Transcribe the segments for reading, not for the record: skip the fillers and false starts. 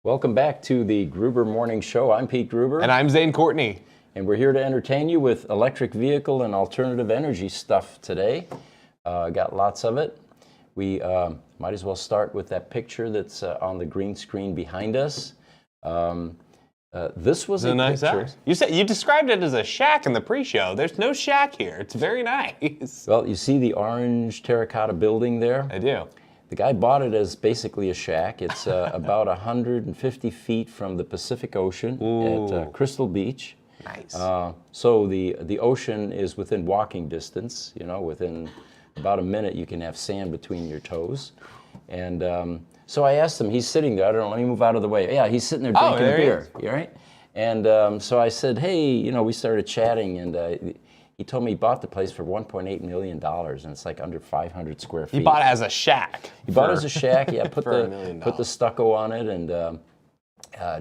Welcome back to the Gruber Morning Show. I'm Pete Gruber. And I'm Zane Courtney. And we're here to entertain you with electric vehicle and alternative energy stuff today. Got lots of it. We might as well start with that picture that's on the green screen behind us. This was a nice picture. house. You described it as a shack in the pre-show. There's no shack here. It's very nice. Well, you see the orange terracotta building there? I do. The guy bought it as basically a shack. It's about 150 feet from the Pacific Ocean at Crystal Beach. Nice. So the ocean is within walking distance. You know, within about a minute you can have sand between your toes. And so I asked him, he's sitting there, I don't know, let me move out of the way. Yeah, he's sitting there drinking a beer, you all right? And so I said, hey, you know, we started chatting, and he told me he bought the place for $1.8 million, and it's like under 500 square feet. He bought it as a shack. He bought it as a shack, yeah, put $1 the stucco on it, and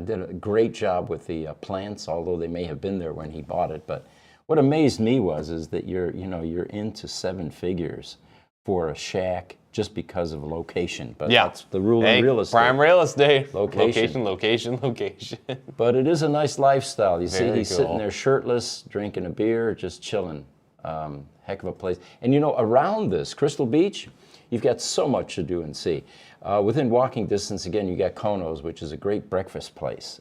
did a great job with the plants, although they may have been there when he bought it. But what amazed me is that you're into seven figures for a shack just because of location. But that's the rule in real estate. Prime real estate. Location. Location. But it is a nice lifestyle. You see, Very he's cool. sitting there shirtless, drinking a beer, just chilling. Heck of a place. And you know, around this, Crystal Beach, you've got so much to do and see. Within walking distance, again, you got Kono's, which is a great breakfast place.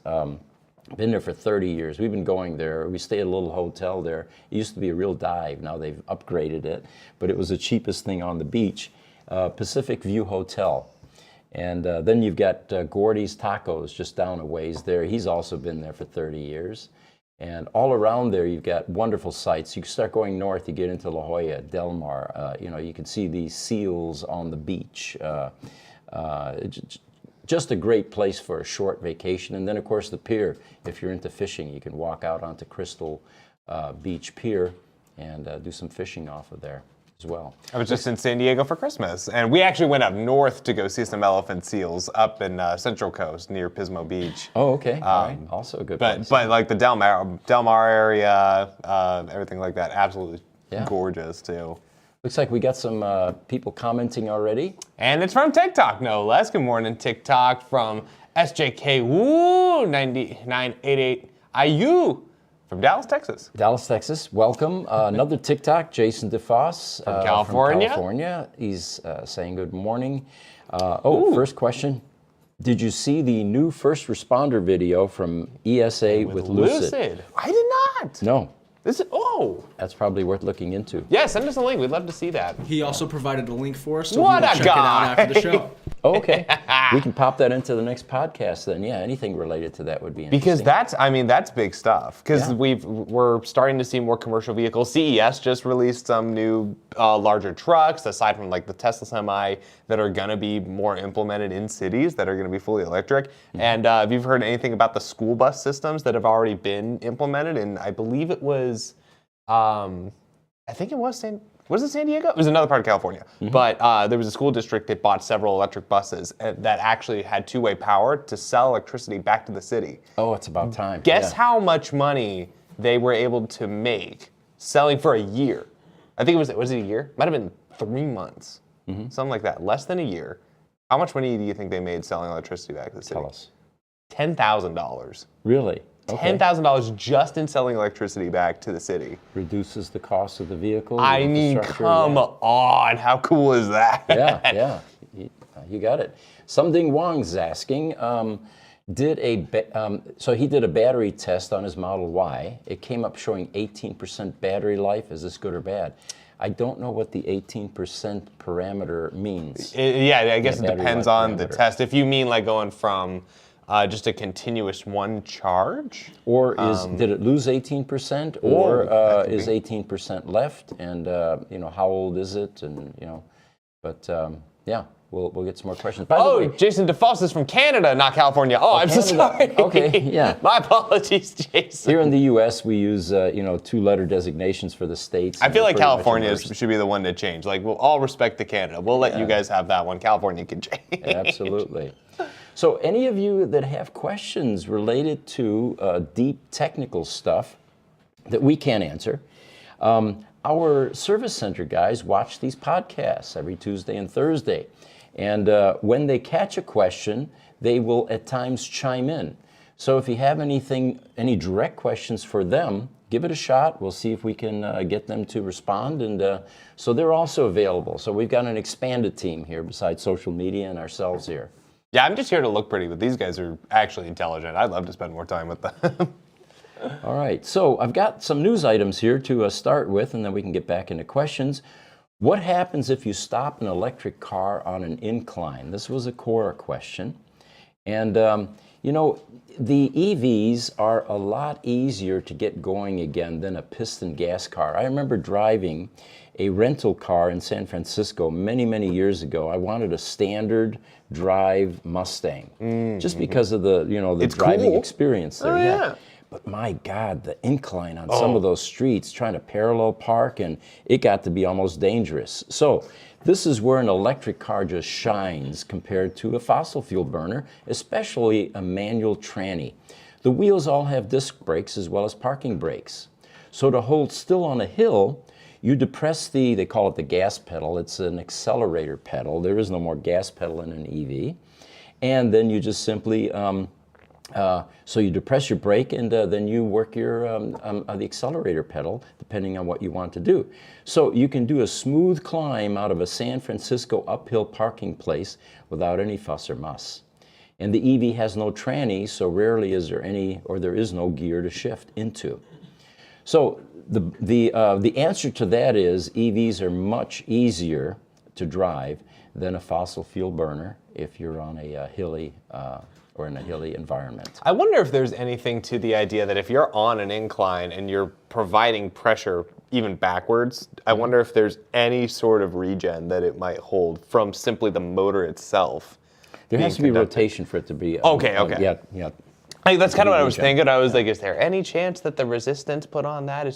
Been there for 30 years. We've been going there. We stay at a little hotel there. It used to be a real dive. Now they've upgraded it, but it was the cheapest thing on the beach. Pacific View Hotel. And then you've got Gordy's Tacos just down a ways there. He's also been there for 30 years. And all around there, you've got wonderful sights. You start going north, you get into La Jolla, Del Mar. You can see the seals on the beach. Just a great place for a short vacation. And then, of course, the pier. If you're into fishing, you can walk out onto Crystal Beach Pier and do some fishing off of there as well. I was just in San Diego for Christmas, and we actually went up north to go see some elephant seals up in Central Coast near Pismo Beach. Oh, okay. All right. Also a good place. But like the Del Mar area, everything like that, absolutely gorgeous too. Looks like we got some people commenting already. And it's from TikTok, no less. Good morning, TikTok from SJK Woo 9988 IU from Dallas, Texas. Dallas, Texas. Welcome. Another TikTok, Jason DeFoss from California. From California. He's saying good morning. First question. Did you see the new first responder video from ESA with Lucid? I did not. No. That's probably worth looking into. Yeah, send us a link. We'd love to see that. He also provided a link for us, so What we'll a check guy. it out after the show. Oh, okay. We can pop that into the next podcast then. Yeah, anything related to that would be interesting. Because that's big stuff. Because we're starting to see more commercial vehicles. CES just released some new larger trucks, aside from like the Tesla Semi, that are going to be more implemented in cities, that are going to be fully electric. Mm-hmm. And if you've heard anything about the school bus systems that have already been implemented, and I believe it was, I think it was Was it San Diego? It was another part of California. Mm-hmm. But there was a school district that bought several electric buses that actually had two-way power to sell electricity back to the city. Oh, it's about time. Guess how much money they were able to make selling for a year? I think was it a year? Might have been 3 months. Mm-hmm. Something like that. Less than a year. How much money do you think they made selling electricity back to the city? Tell us. $10,000. Really? Okay. $10,000 just in selling electricity back to the city. Reduces the cost of the vehicle. I mean, come on. How cool is that? Yeah. You got it. Something Wong's asking, so he did a battery test on his Model Y. It came up showing 18% battery life. Is this good or bad? I don't know what the 18% parameter means. I guess it depends on the test. If you mean like going from just a continuous one charge? Or did it lose 18%? Or is 18% left? And how old is it? And we'll get some more questions. By the way, Jason DeFoss is from Canada, not California. I'm Canada. so sorry. Okay, yeah. My apologies, Jason. Here in the U.S., we use two-letter designations for the states. I feel like California should be the one to change. Like, we'll all respect to Canada. We'll let you guys have that one. California can change. Absolutely. So any of you that have questions related to deep technical stuff that we can't answer, our service center guys watch these podcasts every Tuesday and Thursday. And when they catch a question they will at times chime in. So if you have any direct questions for them, give it a shot. We'll see if we can get them to respond. And so they're also available. So we've got an expanded team here besides social media and ourselves here. Yeah, I'm just here to look pretty, but these guys are actually intelligent. I'd love to spend more time with them. All right, so I've got some news items here to start with, and then we can get back into questions. What happens if you stop an electric car on an incline? This was a Quora question. And, you know, the EVs are a lot easier to get going again than a piston gas car. I remember driving a rental car in San Francisco many, many years ago. I wanted a standard drive Mustang, just because of the, you know, the It's driving cool. experience there. Oh, yeah. But my God, the incline on some of those streets, trying to parallel park, and it got to be almost dangerous. So this is where an electric car just shines compared to a fossil fuel burner, especially a manual tranny. The wheels all have disc brakes as well as parking brakes. So to hold still on a hill, you depress they call it the gas pedal. It's an accelerator pedal. There is no more gas pedal in an EV. And then you just simply, so you depress your brake, and then you work the accelerator pedal, depending on what you want to do. So you can do a smooth climb out of a San Francisco uphill parking place without any fuss or muss. And the EV has no tranny, so rarely is there any, or there is no gear to shift into. So the answer to that is EVs are much easier to drive than a fossil fuel burner if you're on a hilly or in a hilly environment. I wonder if there's anything to the idea that if you're on an incline and you're providing pressure even backwards, I wonder if there's any sort of regen that it might hold from simply the motor itself. There has to be rotation for it to be. Okay. Yeah. That's kind of what I was thinking. I was like, is there any chance that the resistance put on that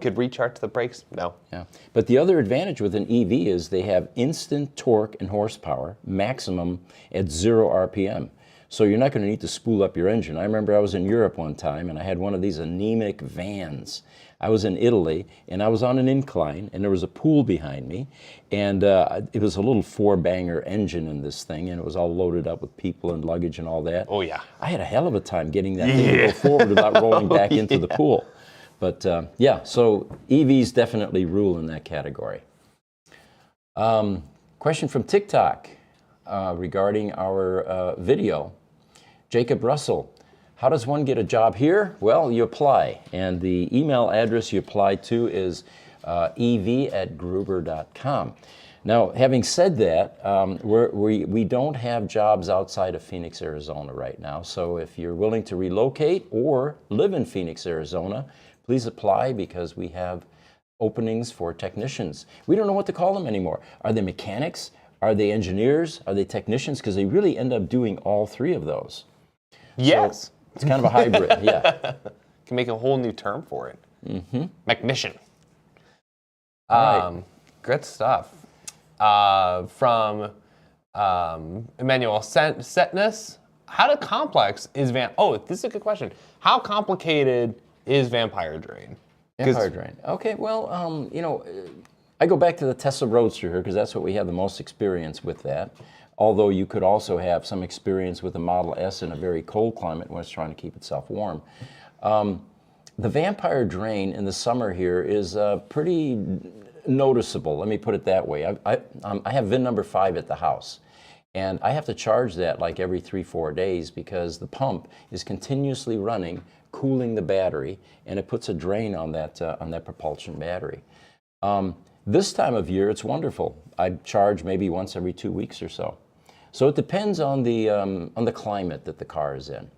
could recharge the brakes? No. Yeah. But the other advantage with an EV is they have instant torque and horsepower, maximum at 0 RPM. So you're not going to need to spool up your engine. I remember I was in Europe one time, and I had one of these anemic vans. I was in Italy, and I was on an incline, and there was a pool behind me, and it was a little 4-banger engine in this thing, and it was all loaded up with people and luggage and all that. Oh, yeah. I had a hell of a time getting that thing to go forward without rolling back into the pool. But yeah, so EVs definitely rule in that category. Question from TikTok regarding our video. Jacob Russell, how does one get a job here? Well, you apply, and the email address you apply to is ev@gruber.com. Now, having said that, we don't have jobs outside of Phoenix, Arizona right now, so if you're willing to relocate or live in Phoenix, Arizona, please apply because we have openings for technicians. We don't know what to call them anymore. Are they mechanics? Are they engineers? Are they technicians? Because they really end up doing all three of those. Yes. So it's kind of a hybrid, yeah. Can make a whole new term for it. Mm-hmm. Mechnician. Right. Good stuff. From Emmanuel Setness, how complex is Oh, this is a good question. How complicated is Vampire Drain? Vampire Drain. Okay, well, you know, I go back to the Tesla Roadster here because that's what we have the most experience with that. Although you could also have some experience with the Model S in a very cold climate when it's trying to keep itself warm. The Vampire Drain in the summer here is pretty noticeable. Let me put it that way. I have VIN number 5 at the house, and I have to charge that like every 3-4 days because the pump is continuously running, cooling the battery, and it puts a drain on that propulsion battery. This time of year, it's wonderful. I charge maybe once every 2 weeks or so. So it depends on the climate that the car is in.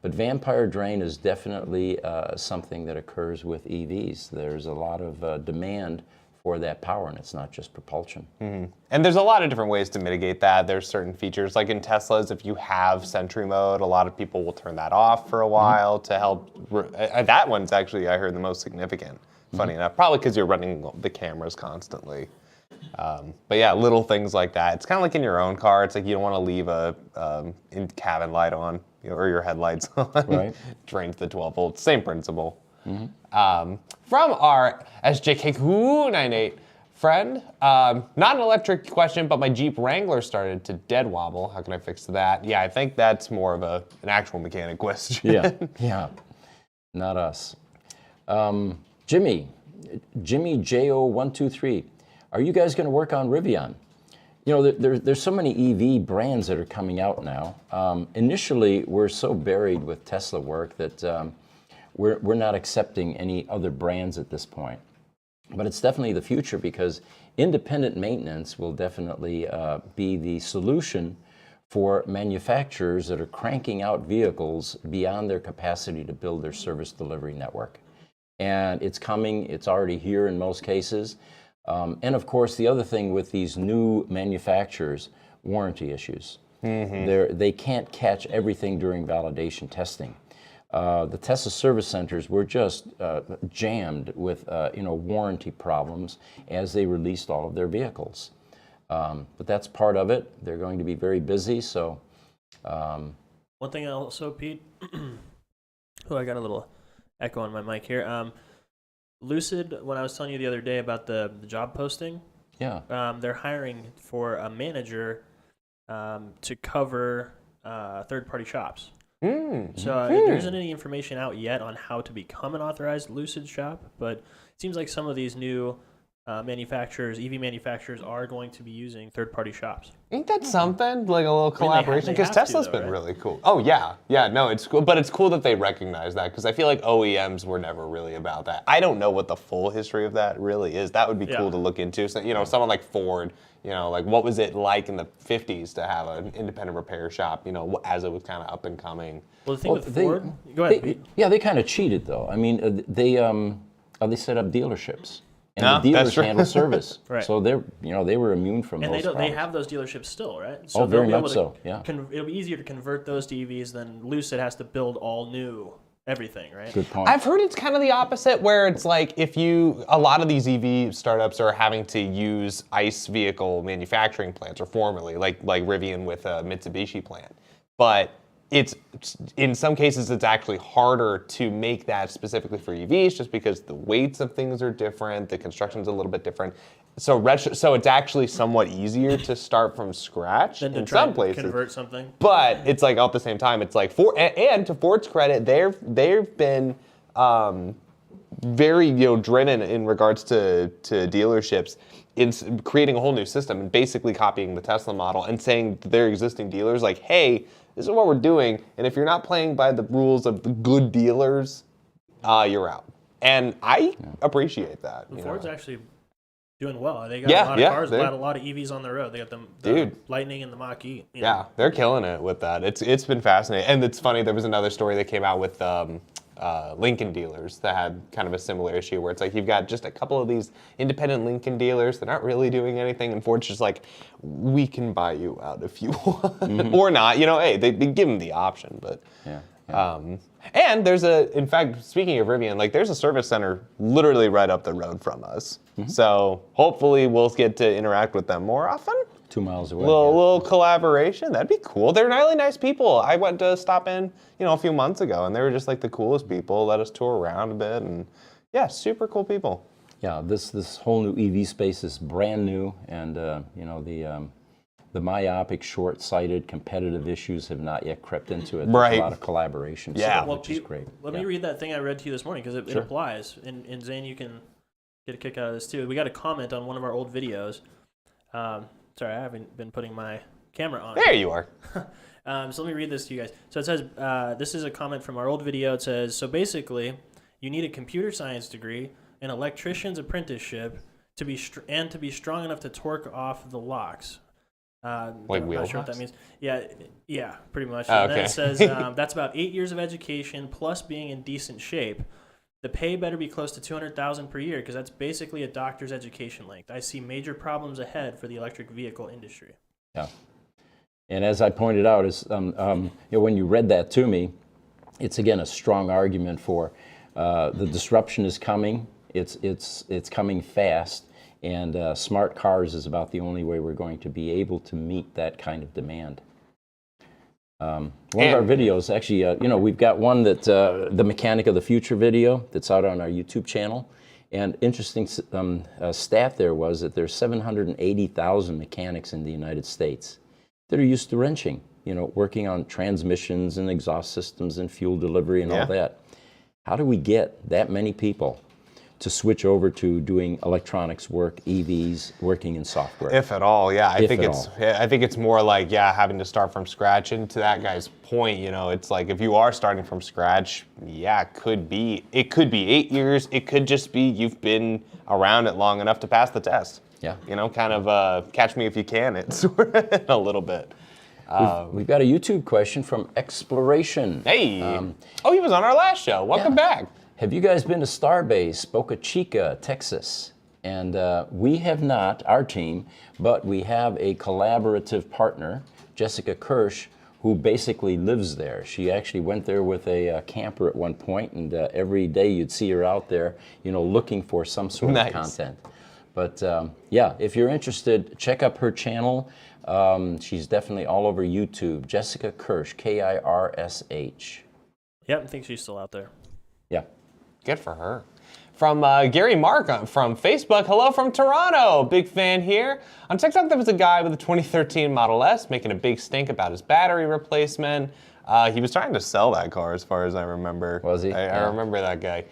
But Vampire Drain is definitely something that occurs with EVs. There's a lot of demand for that power, and it's not just propulsion. Mm-hmm. And there's a lot of different ways to mitigate that. There's certain features, like in Teslas, if you have Sentry Mode, a lot of people will turn that off for a while to help. That one's actually, I heard, the most significant, funny enough. Probably because you're running the cameras constantly. But yeah, little things like that. It's kind of like in your own car. It's like you don't want to leave a in-cabin light on, you know, or your headlights on. Right. Drains the 12 volts. Same principle. Mm-hmm. From our SJKQ98, friend. Not an electric question, but my Jeep Wrangler started to dead wobble. How can I fix that? Yeah, I think that's more of an actual mechanic question. Yeah, not us. Jimmy Jo123, are you guys going to work on Rivian? You know, there's so many EV brands that are coming out now. Initially, we're so buried with Tesla work that we're not accepting any other brands at this point. But it's definitely the future because independent maintenance will definitely be the solution for manufacturers that are cranking out vehicles beyond their capacity to build their service delivery network. And it's coming, it's already here in most cases. And of course, the other thing with these new manufacturers, warranty issues. They can't catch everything during validation testing. The Tesla service centers were just jammed with warranty problems as they released all of their vehicles. But that's part of it. They're going to be very busy. So, one thing also, Pete. Oh, I got a little echo on my mic here. Lucid, when I was telling you the other day about the job posting, they're hiring for a manager to cover third-party shops. So there isn't any information out yet on how to become an authorized Lucid shop, but it seems like some of these new manufacturers, EV manufacturers, are going to be using third-party shops. Ain't that something? Like a little collaboration? Because they have Tesla's to, been though, right? really cool. Oh, yeah. Yeah, no, it's cool. But it's cool that they recognize that because I feel like OEMs were never really about that. I don't know what the full history of that really is. That would be cool to look into. So, someone like Ford, like what was it like in the 50s to have an independent repair shop, as it was kind of up and coming? Well, the thing with Ford, go ahead, Pete. They kind of cheated though. I mean, they set up dealerships. And No, the dealers that's right. handle service, Right. So they were immune from And those they problems. have those dealerships still, right? So very they'll be much able to so, yeah. It'll be easier to convert those to EVs than Lucid has to build all new everything, right? Good point. I've heard it's kind of the opposite, where it's like a lot of these EV startups are having to use ICE vehicle manufacturing plants, or formerly, like Rivian with a Mitsubishi plant. But it's in some cases it's actually harder to make that specifically for EVs, just because the weights of things are different, the construction's a little bit different. So it's actually somewhat easier to start from scratch Than to in try some and places. convert something. But it's like at the same time, it's like and to Ford's credit, they've been very driven in regards to dealerships in creating a whole new system and basically copying the Tesla model and saying to their existing dealers like, hey, this is what we're doing, and if you're not playing by the rules of the good dealers, you're out. And I appreciate that. Ford's actually doing well. They got a lot of cars, a lot of EVs on the road. They got the Lightning and the Mach-E. Yeah, they're killing it with that. It's been fascinating. And it's funny, there was another story that came out with Lincoln dealers that had kind of a similar issue where it's like you've got just a couple of these independent Lincoln dealers that aren't really doing anything, and Ford's just like, we can buy you out if you want, or not. Hey, they give them the option, but. And in fact, speaking of Rivian, there's a service center literally right up the road from us. So hopefully we'll get to interact with them more often. 2 miles away. Little collaboration. That'd be cool. They're really nice people. I went to stop in, a few months ago, and they were just like the coolest people. Let us tour around a bit, and yeah, super cool people. Yeah, this whole new EV space is brand new, and the myopic, short-sighted, competitive issues have not yet crept into it. There's a lot of collaboration, which is great. Let me read that thing I read to you this morning because it applies. And Zane, you can get a kick out of this too. We got a comment on one of our old videos. Sorry, I haven't been putting my camera on. There you are. So let me read this to you guys. So it says, this is a comment from our old video. It says, so basically, you need a computer science degree, an electrician's apprenticeship, to be strong enough to torque off the locks. I'm not sure what that means. Yeah, pretty much. And then it says, that's about 8 years of education plus being in decent shape. The pay better be close to $200,000 per year because that's basically a doctor's education length. I see major problems ahead for the electric vehicle industry. Yeah, and as I pointed out, when you read that to me, it's again a strong argument for the disruption is coming. It's coming fast, and smart cars is about the only way we're going to be able to meet that kind of demand. One of our videos, actually, we've got one that the Mechanic of the Future video that's out on our YouTube channel, And interesting stat there was that there's 780,000 mechanics in the United States that are used to wrenching, working on transmissions and exhaust systems and fuel delivery and all that. How do we get that many people to switch over to doing electronics work, EVs, working in software? If at all, yeah. I If think at it's all. I think it's more like having to start from scratch. And to that guy's point, it's like if you are starting from scratch, it could be 8 years. It could just be you've been around it long enough to pass the test. Yeah. Kind of catch me if you can. It's a little bit. We've got a YouTube question from Exploration. Hey, he was on our last show. Welcome back. Have you guys been to Starbase, Boca Chica, Texas? And we have not, our team, but we have a collaborative partner, Jessica Kirsch, who basically lives there. She actually went there with a camper at one point, and every day you'd see her out there, looking for some sort of content. But if you're interested, check up her channel. She's definitely all over YouTube. Jessica Kirsch, Kirsh. Yep, I think she's still out there. Yeah. Good for her. From Gary Mark from Facebook. Hello from Toronto. Big fan here. On TikTok, there was a guy with a 2013 Model S making a big stink about his battery replacement. He was trying to sell that car, as far as I remember. Was he? I remember that guy.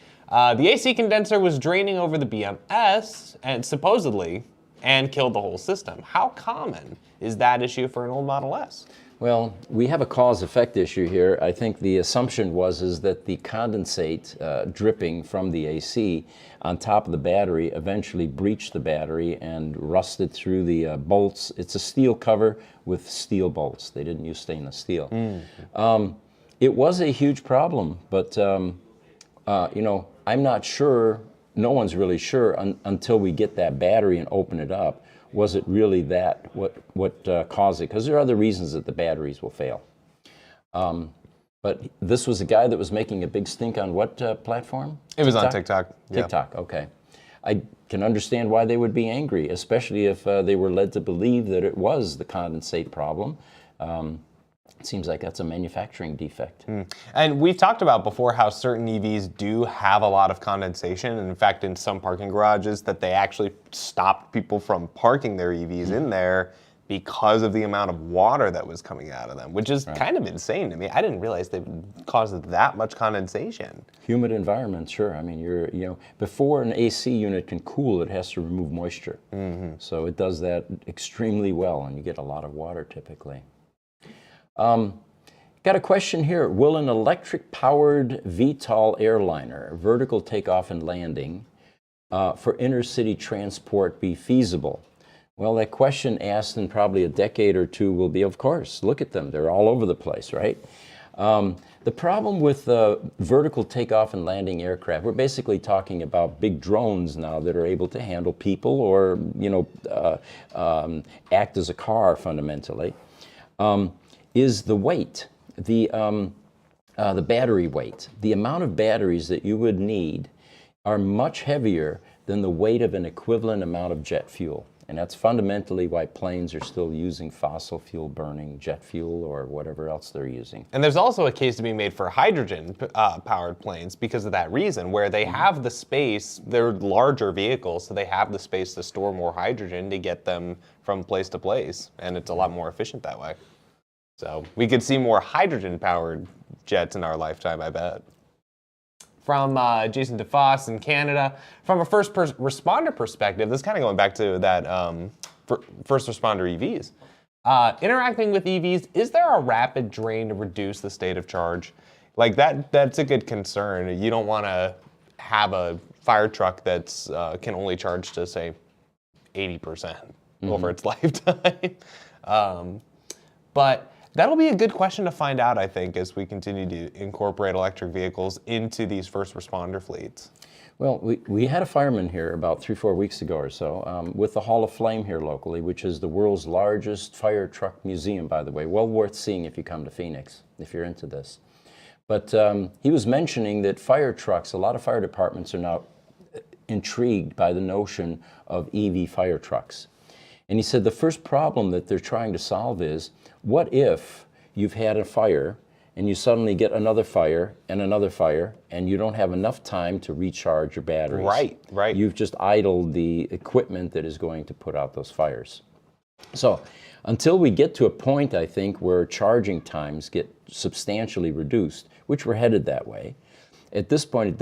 The AC condenser was draining over the BMS, and supposedly, and killed the whole system. How common is that issue for an old Model S? Well, we have a cause-effect issue here. I think the assumption is that the condensate dripping from the AC on top of the battery eventually breached the battery and rusted through the bolts. It's a steel cover with steel bolts. They didn't use stainless steel. It was a huge problem, but I'm not sure. No one's really sure until we get that battery and open it up. Was it really that what caused it? Because there are other reasons that the batteries will fail. But this was a guy that was making a big stink on what platform? It was on TikTok. TikTok, okay. I can understand why they would be angry, especially if they were led to believe that it was the condensate problem. It seems like that's a manufacturing defect. And we've talked about before how certain EVs do have a lot of condensation. And in fact, in some parking garages, that they actually stopped people from parking their EVs in there because of the amount of water that was coming out of them, which is kind of insane to me. I didn't realize they caused that much condensation. Humid environment, sure. I mean, before an AC unit can cool, it has to remove moisture. So it does that extremely well, and you get a lot of water typically. Got a question here. Will an electric-powered VTOL airliner, vertical takeoff and landing, for inner-city transport be feasible? Well, that question asked in probably a decade or two will be, of course. Look at them. They're all over the place, right? The problem with vertical takeoff and landing aircraft, we're basically talking about big drones now that are able to handle people or, act as a car fundamentally. Is the weight, the battery weight. The amount of batteries that you would need are much heavier than the weight of an equivalent amount of jet fuel. And that's fundamentally why planes are still using fossil fuel burning jet fuel or whatever else they're using. And there's also a case to be made for hydrogen powered planes because of that reason, where they have the space, they're larger vehicles, so they have the space to store more hydrogen to get them from place to place. And it's a lot more efficient that way. So we could see more hydrogen-powered jets in our lifetime, I bet. From Jason DeFoss in Canada, from a first responder perspective, this is kind of going back to that first responder EVs. Interacting with EVs, is there a rapid drain to reduce the state of charge? Like that's a good concern. You don't want to have a fire truck that's can only charge to, say, 80% over its lifetime. But that'll be a good question to find out, I think, as we continue to incorporate electric vehicles into these first responder fleets. Well, we had a fireman here about 3-4 weeks ago or so with the Hall of Flame here locally, which is the world's largest fire truck museum, by the way. Well worth seeing if you come to Phoenix, if you're into this. But he was mentioning that fire trucks, a lot of fire departments are now intrigued by the notion of EV fire trucks. And he said the first problem that they're trying to solve is, what if you've had a fire and you suddenly get another fire, and you don't have enough time to recharge your batteries. Right. You've just idled the equipment that is going to put out those fires. So until we get to a point, I think, where charging times get substantially reduced, which we're headed that way, at this point,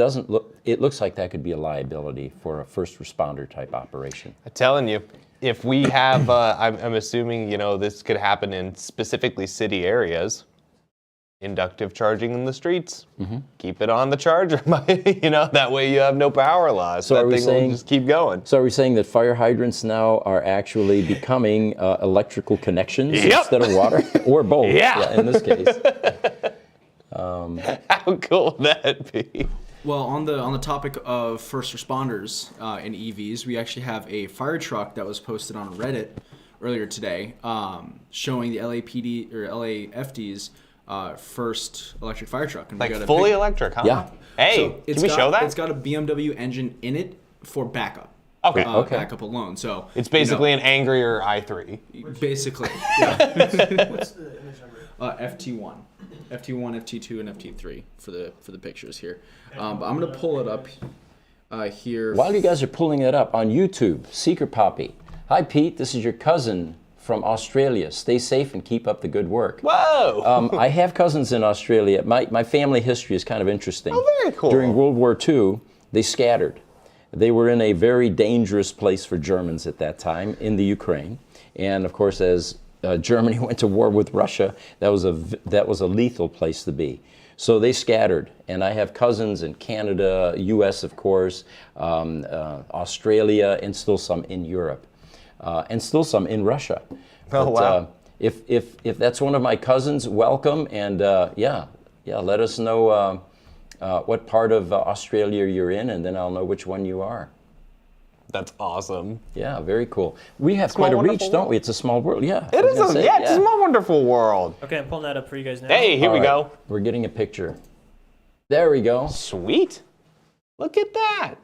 it looks like that could be a liability for a first responder type operation. I'm telling you, if we have, I'm assuming, this could happen in specifically city areas. Inductive charging in the streets. Keep it on the charger, that way you have no power loss. So that are we thing saying, will just keep going. So are we saying that fire hydrants now are actually becoming electrical connections instead of water? Or both, Yeah. in this case. How cool would that be? Well, on the topic of first responders in EVs, we actually have a fire truck that was posted on Reddit earlier today, showing the LAPD or LAFD's first electric fire truck. And we got Like a fully electric, huh? Yeah. Hey, So can we show that? It's got a BMW engine in it for backup. Okay. Backup alone. So It's basically an angrier i3. basically, yeah. What's the image number? FT1, FT2, and FT3 for the pictures here. But I'm gonna pull it up here. While you guys are pulling it up on YouTube, Seeker Poppy. Hi, Pete. This is your cousin from Australia. Stay safe and keep up the good work. Whoa! I have cousins in Australia. My family history is kind of interesting. Oh, very cool. During World War II, they scattered. They were in a very dangerous place for Germans at that time in the Ukraine. And of course, as Germany went to war with Russia, that was a lethal place to be. So they scattered, and I have cousins in Canada, U.S. of course, Australia, and still some in Europe, and still some in Russia. Oh, wow. If that's one of my cousins, welcome, and let us know what part of Australia you're in, and then I'll know which one you are. That's awesome. Yeah, very cool. We have quite a wonderful reach, don't world. we? It's a small world. Yeah. It is it's a small, wonderful world. Okay, I'm pulling that up for you guys now. Hey, here we go. We're getting a picture. There we go. Sweet. Look at that.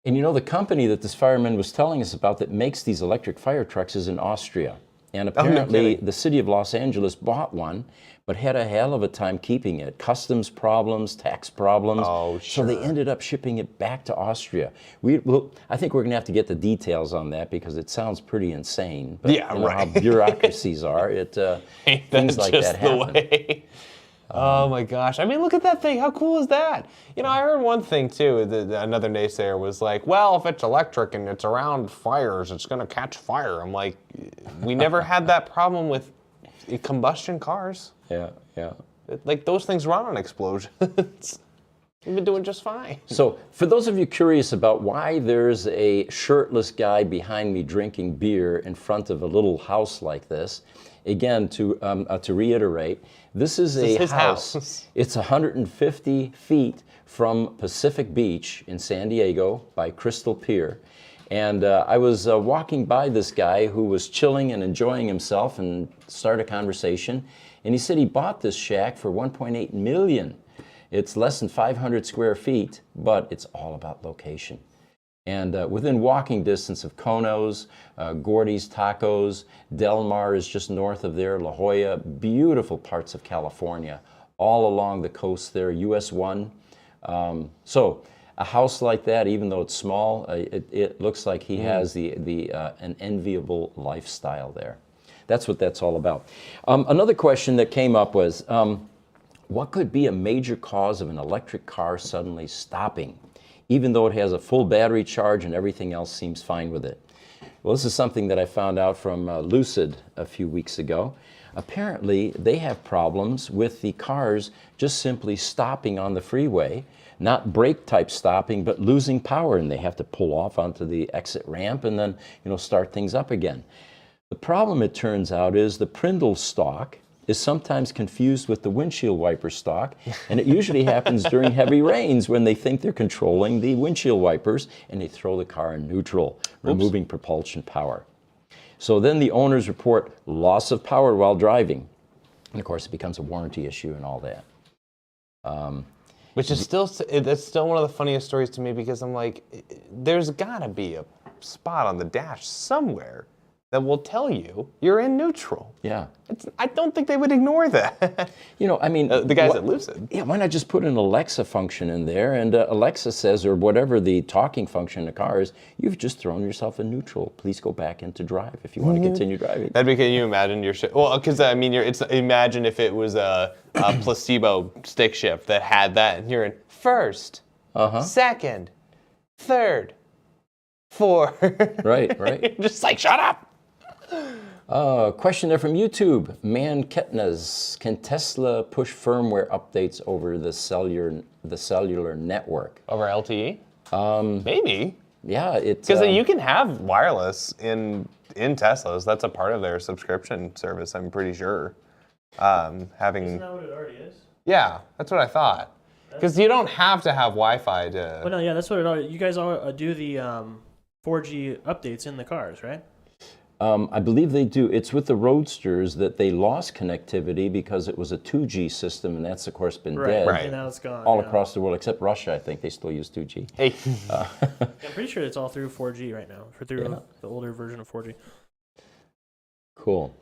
And the company that this fireman was telling us about that makes these electric fire trucks is in Austria. And apparently kidding. the city of Los Angeles bought one, but had a hell of a time keeping it. Customs problems, tax problems. Oh, So they ended up shipping it back to Austria. I think we're going to have to get the details on that because it sounds pretty insane. But Yeah, right. How bureaucracies are. Ain't Things that like just that the happen. way? Oh my gosh. I mean, look at that thing. How cool is that? I heard one thing too. Another naysayer was like, well, if it's electric and it's around fires, it's going to catch fire. I'm like, we never had that problem with combustion cars. Yeah. Like, those things run on explosions. We've been doing just fine. So, for those of you curious about why there's a shirtless guy behind me drinking beer in front of a little house like this, again, to reiterate, this is his house. house. It's 150 feet from Pacific Beach in San Diego by Crystal Pier. And I was walking by this guy who was chilling and enjoying himself and started a conversation. And he said he bought this shack for $1.8 million. It's less than 500 square feet, but it's all about location. And within walking distance of Kono's, Gordy's Tacos, Del Mar is just north of there, La Jolla, beautiful parts of California, all along the coast there, US 1. So a house like that, even though it's small, it looks like he has an enviable lifestyle there. That's what that's all about. Another question that came up was, what could be a major cause of an electric car suddenly stopping, even though it has a full battery charge and everything else seems fine with it? Well, this is something that I found out from Lucid a few weeks ago. Apparently, they have problems with the cars just simply stopping on the freeway, not brake type stopping, but losing power, and they have to pull off onto the exit ramp and then, start things up again. The problem, it turns out, is the Prindle stalk is sometimes confused with the windshield wiper stalk, and it usually happens during heavy rains when they think they're controlling the windshield wipers and they throw the car in neutral, removing propulsion power. So then the owners report loss of power while driving, and of course it becomes a warranty issue and all that. Which is that's still one of the funniest stories to me because I'm like, there's gotta be a spot on the dash somewhere that will tell you you're in neutral. Yeah. I don't think they would ignore that. You know, I mean, the guys at Lucid. Yeah, why not just put an Alexa function in there, and Alexa says, or whatever the talking function in the car is, you've just thrown yourself in neutral. Please go back into drive if you want to continue driving. Can you imagine your shift? Well, because I mean, imagine if it was a placebo stick shift that had that, and you're in first, second, third, fourth. Right. Just like, shut up. Question there from YouTube. Man Ketnas, can Tesla push firmware updates over the cellular network? Over LTE? Maybe. Yeah, it's because you can have wireless in Teslas. That's a part of their subscription service, I'm pretty sure. Isn't that what it already is? Yeah, that's what I thought. Because you don't have to have Wi-Fi to. Well, no, yeah, that's what it already. You guys all do the 4G updates in the cars, right? I believe they do. It's with the Roadsters that they lost connectivity because it was a 2G system, and that's, of course, been dead Right. And now it's gone. all across the world, except Russia. I think they still use 2G. Hey. I'm pretty sure it's all through 4G right now, through the older version of 4G. Cool.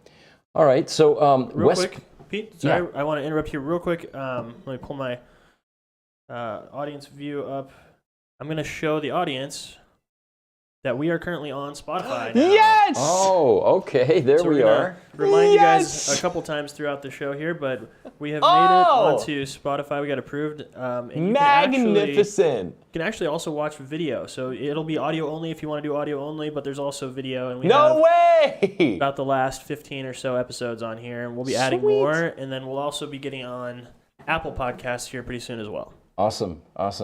All right, so Real quick, Pete, sorry, I want to interrupt you real quick. Let me pull my audience view up. I'm going to show the audience that we are currently on Spotify now. Yes! Oh, okay, there So we we're are. gonna remind you guys a couple times throughout the show here, but we have made it onto Spotify. We got approved. And you Magnificent. can actually also watch video. So it'll be audio only if you want to do audio only, but there's also video. And we No have way! about the last 15 or so episodes on here, and we'll be adding Sweet. more. And then we'll also be getting on Apple Podcasts here pretty soon as well. Awesome.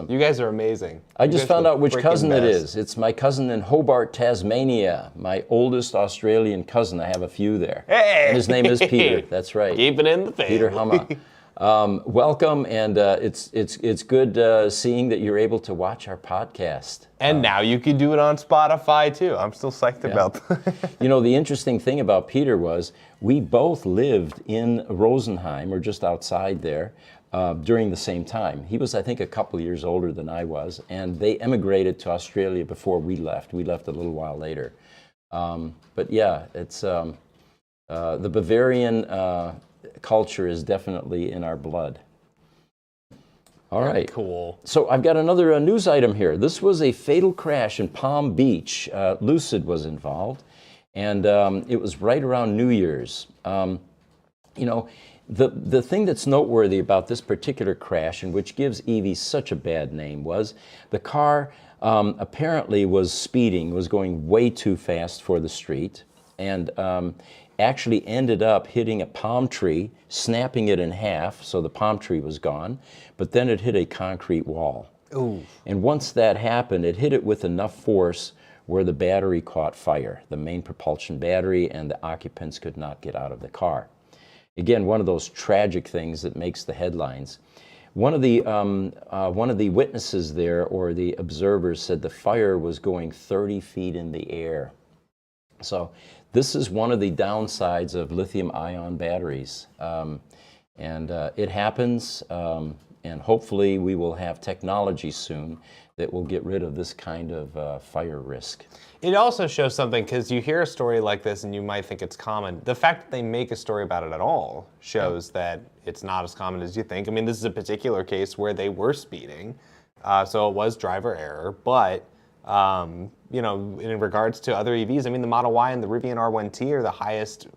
You guys are amazing. I You just guys found are out which freaking cousin it best. is. It's my cousin in Hobart, Tasmania. My oldest Australian cousin. I have a few there. Hey! And his name is Peter. That's right. Keep it in the family. Peter Humma. Welcome, and it's good seeing that you're able to watch our podcast. And now you can do it on Spotify too. I'm still psyched about that. You know, the interesting thing about Peter was we both lived in Rosenheim, or just outside there, during the same time. He was, I think, a couple years older than I was, and they emigrated to Australia before we left. We left a little while later. But yeah, it's the Bavarian culture is definitely in our blood. All right. Cool. So I've got another news item here. This was a fatal crash in Palm Beach. Lucid was involved, and it was right around New Year's. You know, the thing that's noteworthy about this particular crash, and which gives EVs such a bad name, was the car apparently was speeding, was going way too fast for the street, and actually ended up hitting a palm tree, snapping it in half, so the palm tree was gone, but then it hit a concrete wall. Ooh. And once that happened, it hit it with enough force where the battery caught fire, the main propulsion battery, and the occupants could not get out of the car. Again, one of those tragic things that makes the headlines. One of the witnesses there, or the observers, said the fire was going 30 feet in the air. So this is one of the downsides of lithium-ion batteries. It happens, and hopefully we will have technology soon that will get rid of this kind of fire risk. It also shows something, because you hear a story like this and you might think it's common. The fact that they make a story about it at all shows that it's not as common as you think. I mean, this is a particular case where they were speeding, so it was driver error. But you know, in regards to other EVs, I mean, the Model Y and the Rivian R1T are the highest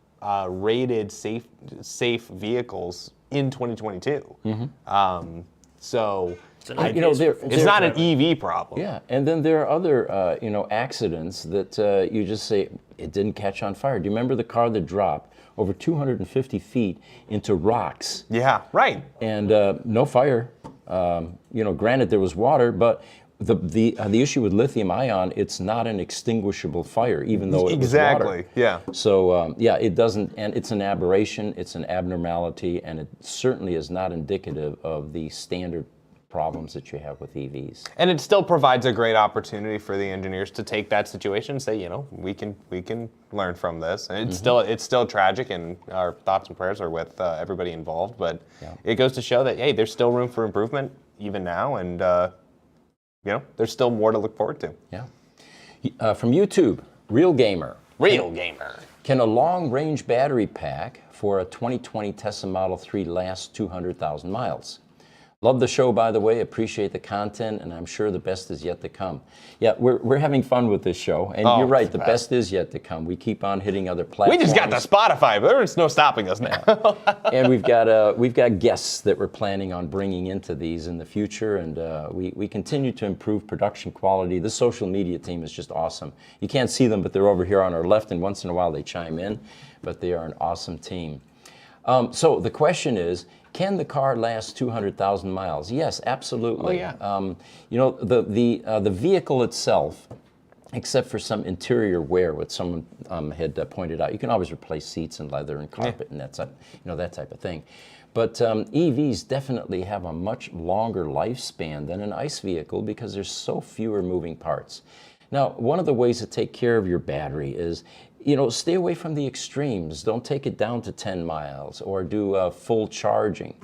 rated safe vehicles in 2022. Mm-hmm. So You know, it's not an EV problem. Yeah, and then there are other, you know, accidents that you just say, it didn't catch on fire. Do you remember the car that dropped over 250 feet into rocks? Yeah, right. And no fire. You know, granted there was water, but the issue with lithium ion, it's not an extinguishable fire, even though it was water. Yeah. So yeah, it doesn't, and it's an aberration, it's an abnormality, and it certainly is not indicative of the standard problems that you have with EVs. And it still provides a great opportunity for the engineers to take that situation and say, you know, we can learn from this. And it's still tragic, and our thoughts and prayers are with everybody involved. But it goes to show that, hey, there's still room for improvement even now, and you know, there's still more to look forward to. Yeah. From YouTube, Real Gamer. Real gamer. Can a long-range battery pack for a 2020 Tesla Model 3 last 200,000 miles? Love the show, by the way. Appreciate the content, and I'm sure the best is yet to come. Yeah, we're having fun with this show, and you're right. The best is yet to come. We keep on hitting other platforms. We just got the Spotify, but there's no stopping us now. And we've got guests that we're planning on bringing into these in the future, and we continue to improve production quality. The social media team is just awesome. You can't see them, but they're over here on our left, and once in a while they chime in. But they are an awesome team. So the question is, can the car last 200,000 miles? Yes, absolutely. Oh, yeah. The vehicle itself, except for some interior wear, what someone had pointed out, you can always replace seats and leather and carpet and that type of thing. But EVs definitely have a much longer lifespan than an ICE vehicle because there's so fewer moving parts. Now, one of the ways to take care of your battery is, stay away from the extremes. Don't take it down to 10 miles or do full charging.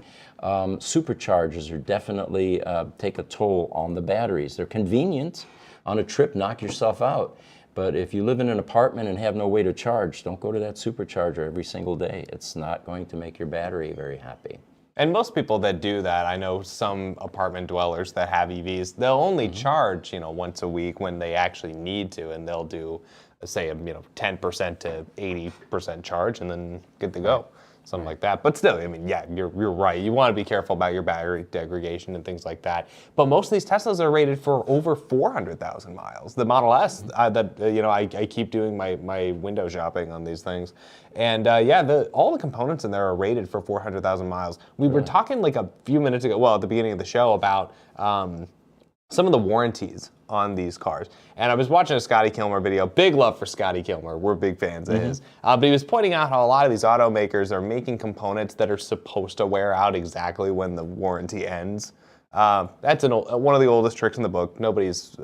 Superchargers are definitely take a toll on the batteries. They're convenient. On a trip, knock yourself out. But if you live in an apartment and have no way to charge, don't go to that supercharger every single day. It's not going to make your battery very happy. And most people that do that, I know some apartment dwellers that have EVs, they'll only charge, once a week when they actually need to, and they'll do, say, 10% to 80% charge, and then good to go, something like that. But still, you're right. You want to be careful about your battery degradation and things like that. But most of these Teslas are rated for over 400,000 miles. The Model S, I keep doing my window shopping on these things. And all the components in there are rated for 400,000 miles. We were talking like a few minutes ago, at the beginning of the show, about some of the warranties on these cars. And I was watching a Scotty Kilmer video. Big love for Scotty Kilmer. We're big fans of his. But he was pointing out how a lot of these automakers are making components that are supposed to wear out exactly when the warranty ends. That's one of the oldest tricks in the book. Nobody's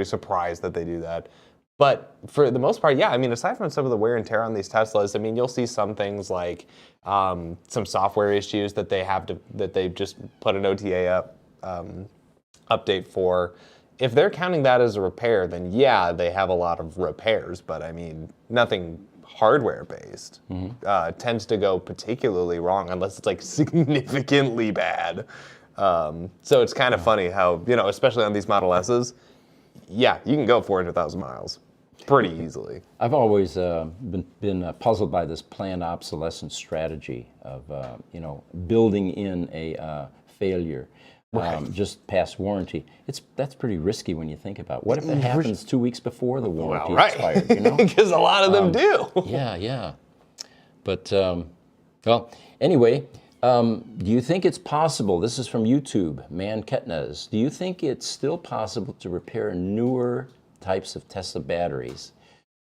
surprised that they do that. But for the most part, aside from some of the wear and tear on these Teslas, you'll see some things like some software issues that they've just put an OTA update for. If they're counting that as a repair, then they have a lot of repairs, but nothing hardware-based tends to go particularly wrong unless it's like significantly bad. So it's kind of funny how, especially on these Model S's, you can go 400,000 miles pretty easily. I've always been puzzled by this planned obsolescence strategy of, building in a failure. Just past warranty. That's pretty risky when you think about it. What if it happens 2 weeks before the warranty expired? Because a lot of them do. Yeah. But anyway, do you think it's possible? This is from YouTube, Man Ketnes. Do you think it's still possible to repair newer types of Tesla batteries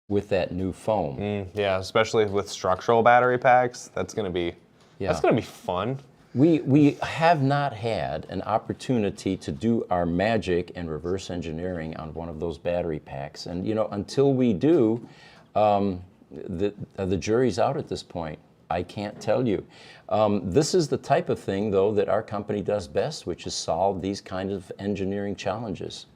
with that new foam? Especially with structural battery packs. That's gonna be fun. We have not had an opportunity to do our magic and reverse engineering on one of those battery packs. And, until we do, the jury's out at this point. I can't tell you. This is the type of thing, though, that our company does best, which is solve these kinds of engineering challenges.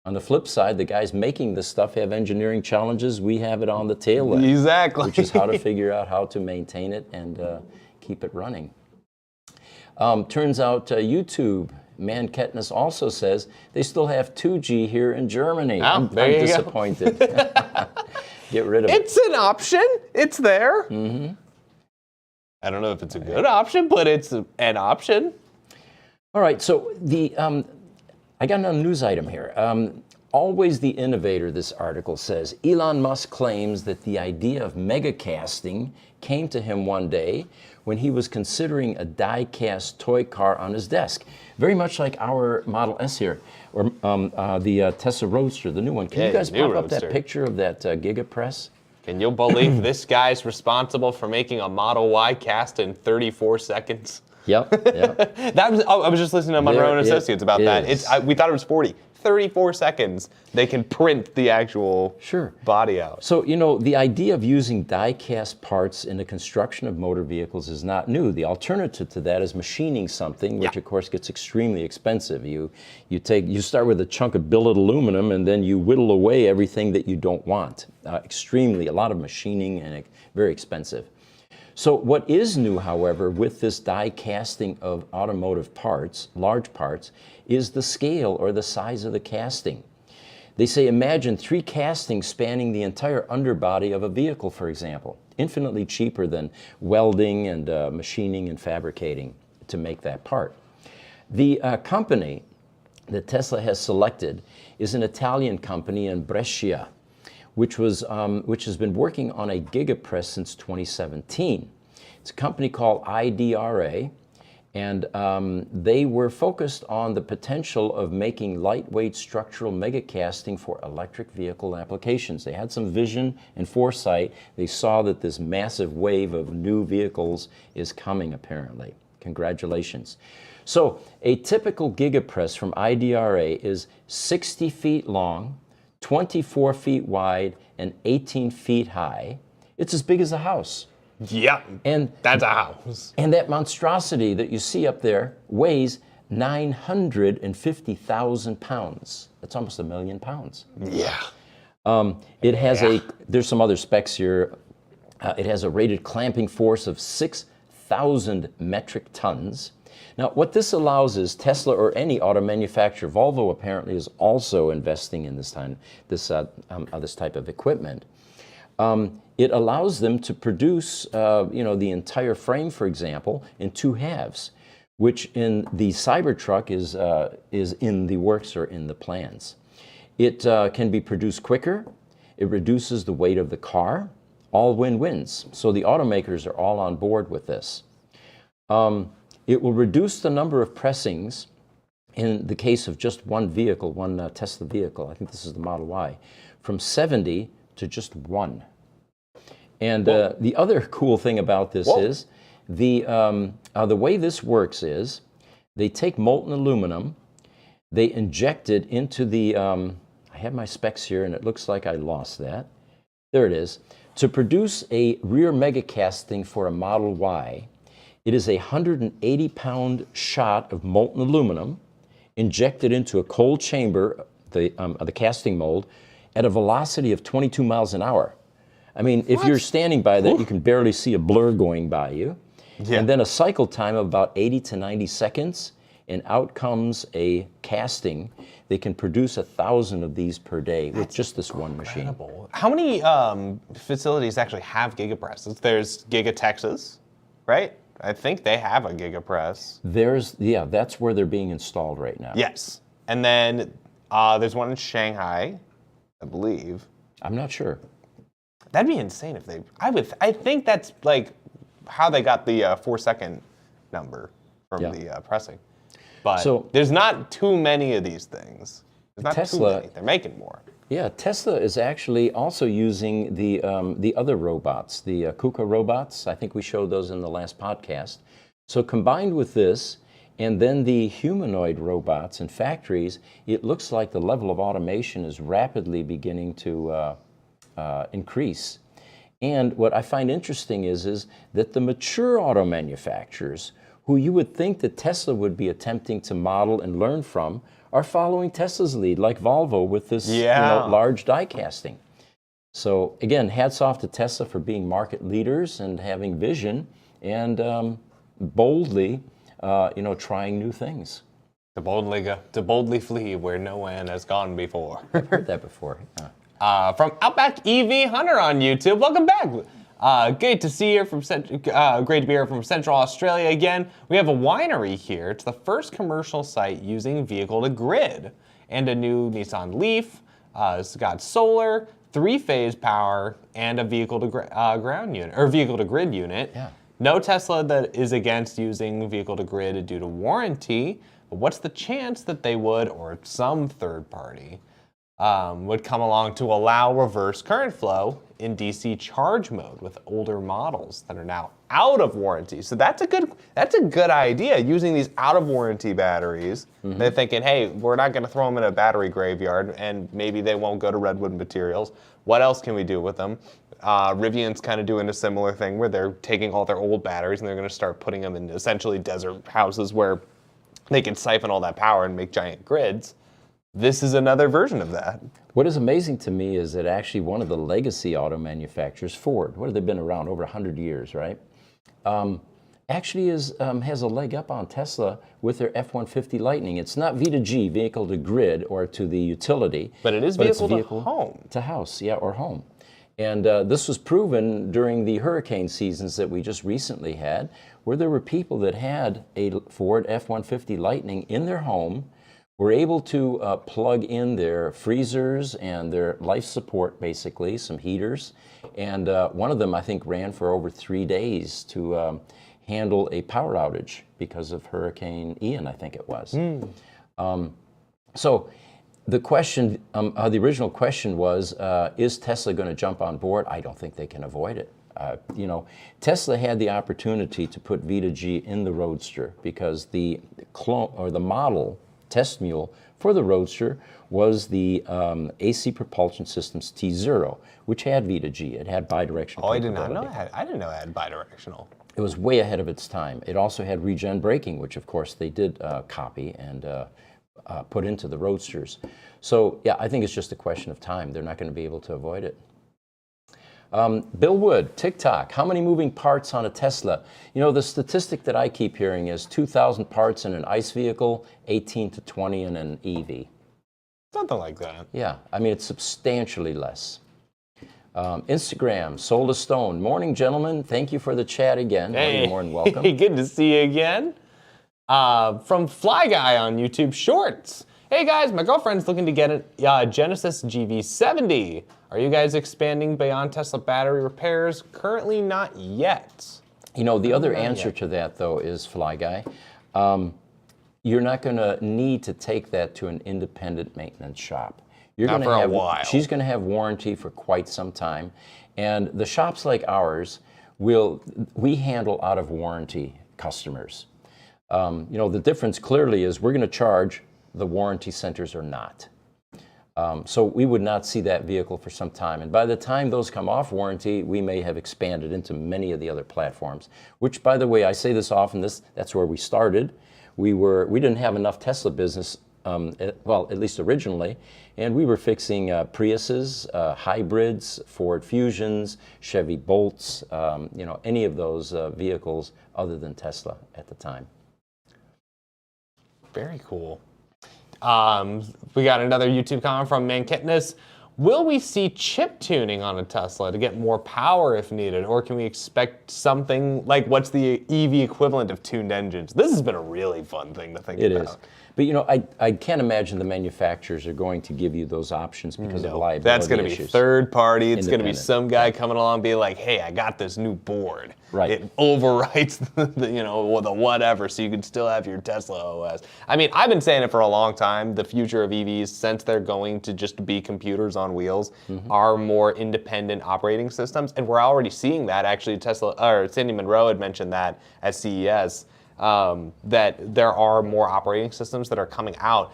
On the flip side, the guys making this stuff have engineering challenges. We have it on the tail end. Exactly. Which is how to figure out how to maintain it and keep it running. Turns out YouTube, Man Ketnes also says they still have 2G here in Germany. I'm disappointed. Get rid of it. It's an option. It's there. I don't know if it's a good option, but it's an option. All right, so I got another news item here. Always the innovator, this article says. Elon Musk claims that the idea of megacasting came to him one day when he was considering a die-cast toy car on his desk. Very much like our Model S here, or the Tesla Roadster, the new one. Can you guys pop up that picture of that GigaPress? Can you believe this guy's responsible for making a Model Y cast in 34 seconds? Yep. I was just listening to Monroe and Associates about that. We thought it was 40. 34 seconds, they can print the actual body out. So, the idea of using die-cast parts in the construction of motor vehicles is not new. The alternative to that is machining something, which of course gets extremely expensive. You start with a chunk of billet aluminum and then you whittle away everything that you don't want. A lot of machining and very expensive. So what is new, however, with this die casting of automotive parts, large parts, is the scale or the size of the casting. They say imagine 3 castings spanning the entire underbody of a vehicle, for example. Infinitely cheaper than welding and machining and fabricating to make that part. The company that Tesla has selected is an Italian company in Brescia, which has been working on a gigapress since 2017. It's a company called IDRA, and they were focused on the potential of making lightweight structural megacasting for electric vehicle applications. They had some vision and foresight. They saw that this massive wave of new vehicles is coming, apparently. Congratulations. So a typical gigapress from IDRA is 60 feet long, 24 feet wide, and 18 feet high. It's as big as a house. Yeah, and that's a house. And that monstrosity that you see up there weighs 950,000 pounds. That's almost 1 million pounds. Yeah. It has there's some other specs here. It has a rated clamping force of 6,000 metric tons. Now, what this allows is Tesla or any auto manufacturer, Volvo apparently is also investing in this type of equipment. It allows them to produce, the entire frame, for example, in 2 halves, which in the Cybertruck is in the works or in the plans. It can be produced quicker. It reduces the weight of the car. All win-wins. So the automakers are all on board with this. It will reduce the number of pressings in the case of just one vehicle, one Tesla vehicle. I think this is the Model Y, from 70 to just 1. And the other cool thing about this is the way this works is they take molten aluminum, they inject it into the, I have my specs here and it looks like I lost that. There it is. To produce a rear megacasting for a Model Y, it is a 180-pound shot of molten aluminum injected into a cold chamber, the casting mold, at a velocity of 22 miles an hour. I mean, if you're standing by that, you can barely see a blur going by you. Yeah. And then a cycle time of about 80 to 90 seconds, and out comes a casting. They can produce 1,000 of these per day with just this one machine. How many facilities actually have gigapresses? There's Giga Texas, right? I think they have a gigapress. That's where they're being installed right now. Yes. And then there's one in Shanghai, I believe. I'm not sure. That'd be insane if they. I think that's like how they got the 4-second number from the pressing. But there's not too many of these things. There's not too many. They're making more. Yeah, Tesla is actually also using the other robots, the KUKA robots. I think we showed those in the last podcast. So combined with this, and then the humanoid robots in factories, it looks like the level of automation is rapidly beginning to increase. And what I find interesting is that the mature auto manufacturers, who you would think that Tesla would be attempting to model and learn from, are following Tesla's lead, like Volvo with this large die casting. So again, hats off to Tesla for being market leaders and having vision and boldly, trying new things. To boldly flee where no one has gone before. I've heard that before. From Outback EV Hunter on YouTube, welcome back. Great to see you great to be here from Central Australia again. We have a winery here. It's the first commercial site using vehicle-to-grid and a new Nissan Leaf. It's got solar, 3-phase power, and a vehicle-to-grid unit. Yeah. No Tesla that is against using vehicle-to-grid due to warranty. But what's the chance that they would, or some third party, would come along to allow reverse current flow in DC charge mode with older models that are now out of warranty. So that's a good idea, using these out of warranty batteries. They're thinking, hey, we're not going to throw them in a battery graveyard, and maybe they won't go to redwood materials. What else can we do with them? Rivian's kind of doing a similar thing where they're taking all their old batteries and they're going to start putting them in essentially desert houses where they can siphon all that power and make giant grids. This is another version of that. What is amazing to me is that actually one of the legacy auto manufacturers, Ford, what have they been around? Over 100 years, right? Actually has a leg up on Tesla with their F-150 Lightning. It's not V2G, vehicle to grid or to the utility. But it is vehicle to home. To house, yeah, or home. And this was proven during the hurricane seasons that we just recently had, where there were people that had a Ford F-150 Lightning in their home, were able to plug in their freezers and their life support, basically, some heaters. And one of them, I think, ran for over 3 days to handle a power outage because of Hurricane Ian, I think it was. So the question, the original question was, is Tesla going to jump on board? I don't think they can avoid it. Tesla had the opportunity to put V2G in the Roadster because the clone or the model test mule for the Roadster was the AC Propulsion Systems T0, which had V2G. It had bidirectional. Oh, I did not know that. I didn't know it had bidirectional. It was way ahead of its time. It also had regen braking, which of course they did copy and put into the Roadsters. So yeah, I think it's just a question of time. They're not going to be able to avoid it. Bill Wood, TikTok, how many moving parts on a Tesla? The statistic that I keep hearing is 2,000 parts in an ICE vehicle, 18 to 20 in an EV. Something like that. Yeah, I mean, it's substantially less. Instagram, Soul to Stone. Morning, gentlemen. Thank you for the chat again. Hey, you're more than welcome. Good to see you again. From Fly Guy on YouTube Shorts. Hey guys, my girlfriend's looking to get a Genesis GV70. Are you guys expanding beyond Tesla battery repairs? Currently not yet. The other answer to that, though, is Fly Guy. You're not going to need to take that to an independent maintenance shop. You're Not gonna for a have, while. She's going to have warranty for quite some time. And the shops like ours, we handle out of warranty customers. The difference clearly is we're going to charge, the warranty centers are not. So we would not see that vehicle for some time. And by the time those come off warranty, we may have expanded into many of the other platforms, which, by the way, I say this often, that's where we started. We didn't have enough Tesla business, at least originally, and we were fixing Priuses, hybrids, Ford Fusions, Chevy Bolts, any of those vehicles other than Tesla at the time. Very cool. We got another YouTube comment from Mankitness. Will we see chip tuning on a Tesla to get more power if needed, or can we expect something like what's the EV equivalent of tuned engines? This has been a really fun thing to think about. It is. But I can't imagine the manufacturers are going to give you those options because of liability That's going to be issues. third party. It's going to be Independent. some guy coming along and being like, hey, I got this new board. Right. It overwrites the whatever, so you can still have your Tesla OS. I mean, I've been saying it for a long time. The future of EVs, since they're going to just be computers on wheels, are more independent operating systems. And we're already seeing that. Actually, Cindy Monroe had mentioned that at CES. That there are more operating systems that are coming out.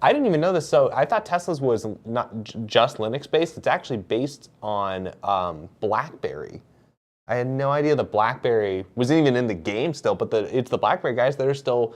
I didn't even know this, so I thought Tesla's was not just Linux-based. It's actually based on BlackBerry. I had no idea the BlackBerry wasn't even in the game still, but it's the BlackBerry guys that are still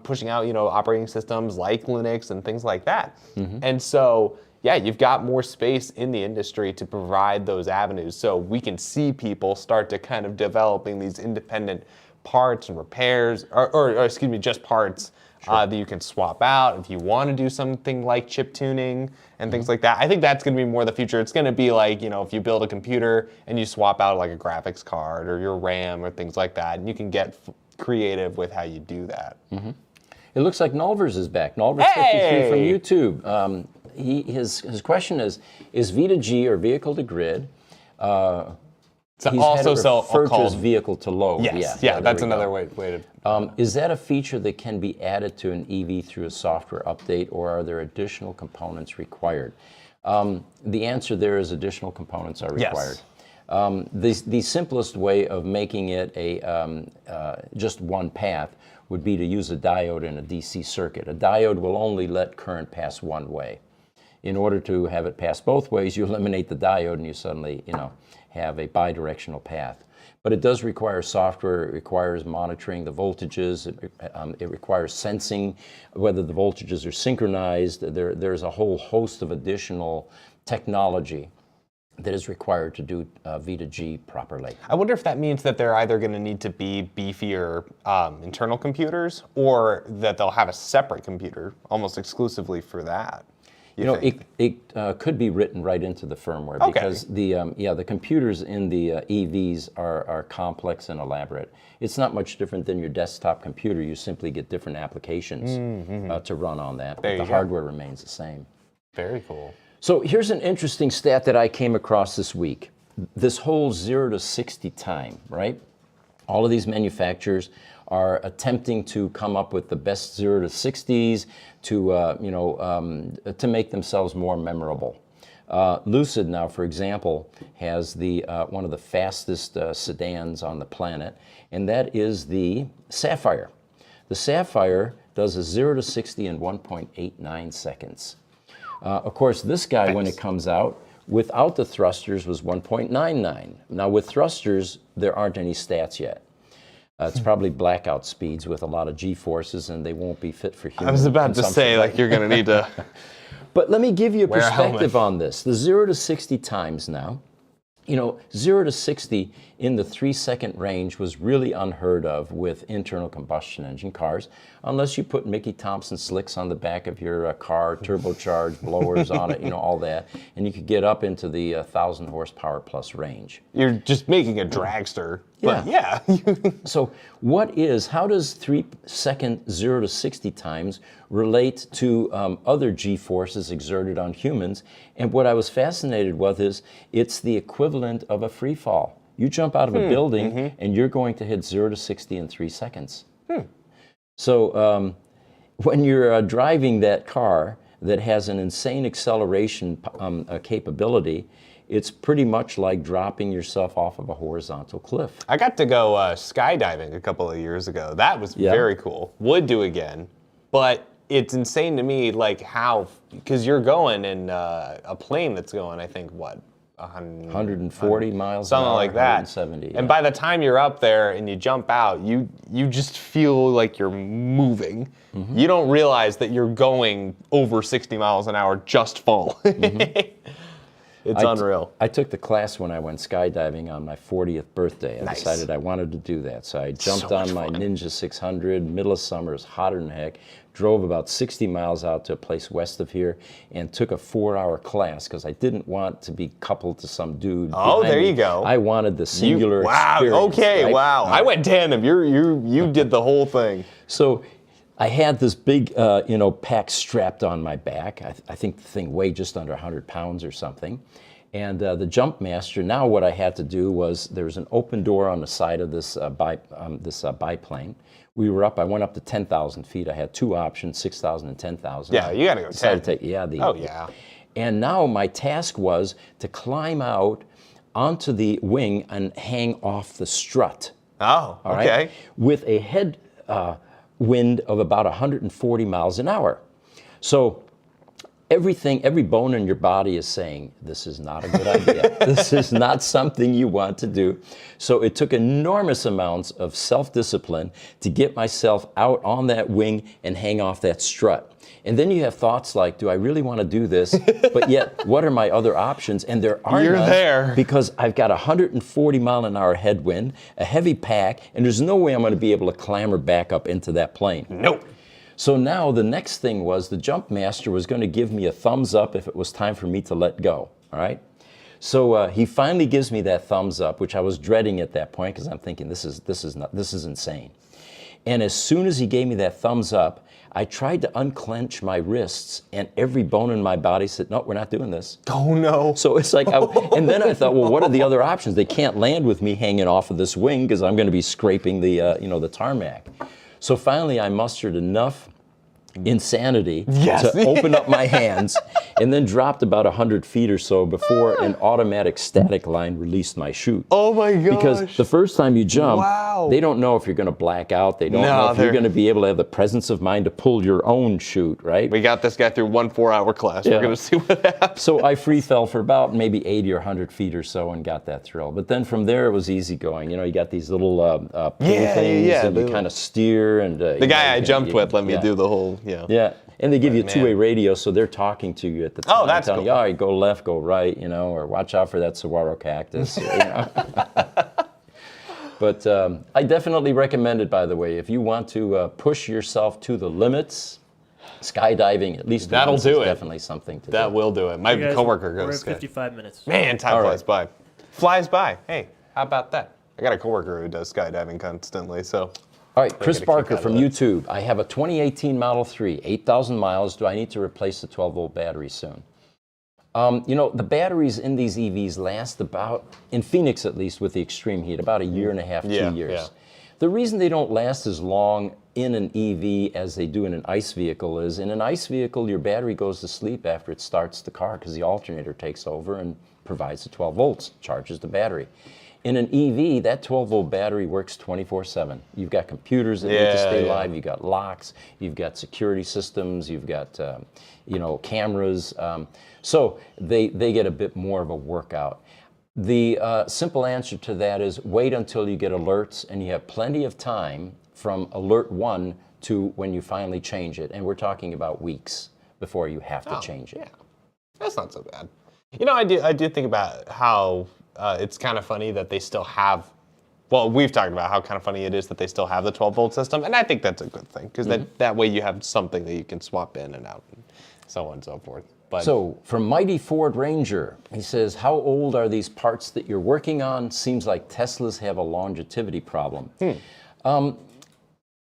pushing out, operating systems like Linux and things like that. And so, yeah, you've got more space in the industry to provide those avenues. So we can see people start to kind of developing these independent parts and repairs, or excuse me, just parts that you can swap out if you want to do something like chip tuning and things like that. I think that's going to be more the future. It's going to be like, if you build a computer and you swap out like a graphics card or your RAM or things like that, and you can get creative with how you do that. It looks like Nulvers is back. Nulvers 53 from YouTube. His question is V2G or vehicle to grid? So also referred to called as vehicle to load. Yes, yeah, that's another way to. Is that a feature that can be added to an EV through a software update, or are there additional components required? The answer there is additional components are Yes. required. The simplest way of making it just one path would be to use a diode in a DC circuit. A diode will only let current pass one way. In order to have it pass both ways, you eliminate the diode and you suddenly, have a bidirectional path. But it does require software. It requires monitoring the voltages. It requires sensing whether the voltages are synchronized. There's a whole host of additional technology that is required to do V to G properly. I wonder if that means that they're either going to need to be beefier internal computers, or that they'll have a separate computer almost exclusively for that. It could be written right into the firmware because the computers in the EVs are complex and elaborate. It's not much different than your desktop computer. You simply get different applications to run on that, but the hardware remains the same. Very cool. So here's an interesting stat that I came across this week. This whole 0 to 60 time, right? All of these manufacturers are attempting to come up with the best 0 to 60s to make themselves more memorable. Lucid now, for example, has one of the fastest sedans on the planet, and that is the Sapphire. The Sapphire does a 0 to 60 in 1.89 seconds. Of course, this guy, when it comes out, without the thrusters was 1.99. Now, with thrusters, there aren't any stats yet. It's probably blackout speeds with a lot of G-forces, and they won't be fit for human I was about to consumption. say, like, you're going to need to... But let me give you a Wear a perspective helmet. on this. The 0 to 60 times now, 0 to 60 in the 3-second range was really unheard of with internal combustion engine cars, unless you put Mickey Thompson slicks on the back of your car, turbocharged blowers on it, all that, and you could get up into the 1,000 horsepower plus range. You're just making a dragster. But yeah. So how does 3-second 0 to 60 times relate to other G-forces exerted on humans? And what I was fascinated with is it's the equivalent of a free fall. You jump out of a building and you're going to hit 0 to 60 in 3 seconds. So when you're driving that car that has an insane acceleration capability, it's pretty much like dropping yourself off of a horizontal cliff. I got to go skydiving a couple of years ago. That was very cool. Would do again. But it's insane to me, like how, because you're going in a plane that's going, I think, 140 miles an something hour, like that. 170. And by the time you're up there and you jump out, you just feel like you're moving. You don't realize that you're going over 60 miles an hour just fall. It's unreal. I took the class when I went skydiving on my 40th birthday. I decided I wanted to do that. So I jumped on my Ninja 600, middle of summer, it's hotter than heck, drove about 60 miles out to a place west of here, and took a 4-hour class because I didn't want to be coupled to some dude. Oh, there you go. I wanted the singular wow, experience. okay, right? wow. I went tandem. You did the whole thing. So I had this big, pack strapped on my back. I think the thing weighed just under 100 pounds or something. And the jump master, now what I had to do was, there was an open door on the side of this biplane. We were up, I went up to 10,000 feet. I had 2 options, 6,000 and 10,000. Yeah, you got to go 10. And now my task was to climb out onto the wing and hang off the strut. Oh, All okay. right? With a head wind of about 140 miles an hour. So every bone in your body is saying, this is not a good idea. This is not something you want to do. So it took enormous amounts of self-discipline to get myself out on that wing and hang off that strut. And then you have thoughts like, do I really want to do this? But yet, what are my other options? And there are none, there. because I've got a 140 mile an hour headwind, a heavy pack, and there's no way I'm going to be able to clamber back up into that plane. Nope. So now the next thing was, the jump master was going to give me a thumbs up if it was time for me to let go. All right. So he finally gives me that thumbs up, which I was dreading at that point because I'm thinking this is insane. And as soon as he gave me that thumbs up, I tried to unclench my wrists, and every bone in my body said, no, we're not doing this. Oh, no. So it's like, and then I thought, well, what are the other options? They can't land with me hanging off of this wing because I'm going to be scraping the tarmac. So finally, I mustered enough insanity Yes. to open up my hands, and then dropped about 100 feet or so before an automatic static line released my chute. Oh my gosh. Because the first time you jump, Wow. they don't know if you're going to black out. They don't know if you're going to be able to have the presence of mind to pull your own chute, right? We got this guy through 1 4-hour class. Yeah. We're going to see what happens. So I free fell for about maybe 80 or 100 feet or so and got that thrill. But then from there, it was easy going. You know, you got these little pull things, and you kind of steer. And the guy I jumped with let me do the whole, Yeah, and they give you a two-way radio, so they're talking to you at the time. Oh, that's telling cool. you, all right, go left, go right, you know, or watch out for that saguaro cactus. You know. But I definitely recommend it, by the way. If you want to push yourself to the limits, skydiving, at least That'll once, do is it. definitely something to That do. will do it. My You guys, coworker we're goes at sky. 55 minutes. Man, time All flies right. by. Flies by. Hey, how about that? I got a coworker who does skydiving constantly, so. All right, Chris get a kick Barker out of from that. YouTube. I have a 2018 Model 3, 8,000 miles. Do I need to replace the 12-volt battery soon? You know, the batteries in these EVs last about, in Phoenix at least with the extreme heat, about a year and a half, 2 years. Yeah. The reason they don't last as long in an EV as they do in an ICE vehicle is in an ICE vehicle, your battery goes to sleep after it starts the car because the alternator takes over and provides the 12 volts, charges the battery. In an EV, that 12-volt battery works 24/7. You've got computers that need to stay live. You've got locks. You've got security systems. You've got, you know, cameras. So they get a bit more of a workout. The simple answer to that is wait until you get alerts, and you have plenty of time from alert 1 to when you finally change it. And we're talking about weeks before you have to change it. Yeah, that's not so bad. You know, I do think about how it's kind of funny that they still have, well, we've talked about how kind of funny it is that they still have the 12-volt system, and I think that's a good thing, because that way you have something that you can swap in and out, and so on and so forth. But So, from Mighty Ford Ranger, he says, how old are these parts that you're working on? Seems like Teslas have a longevity problem.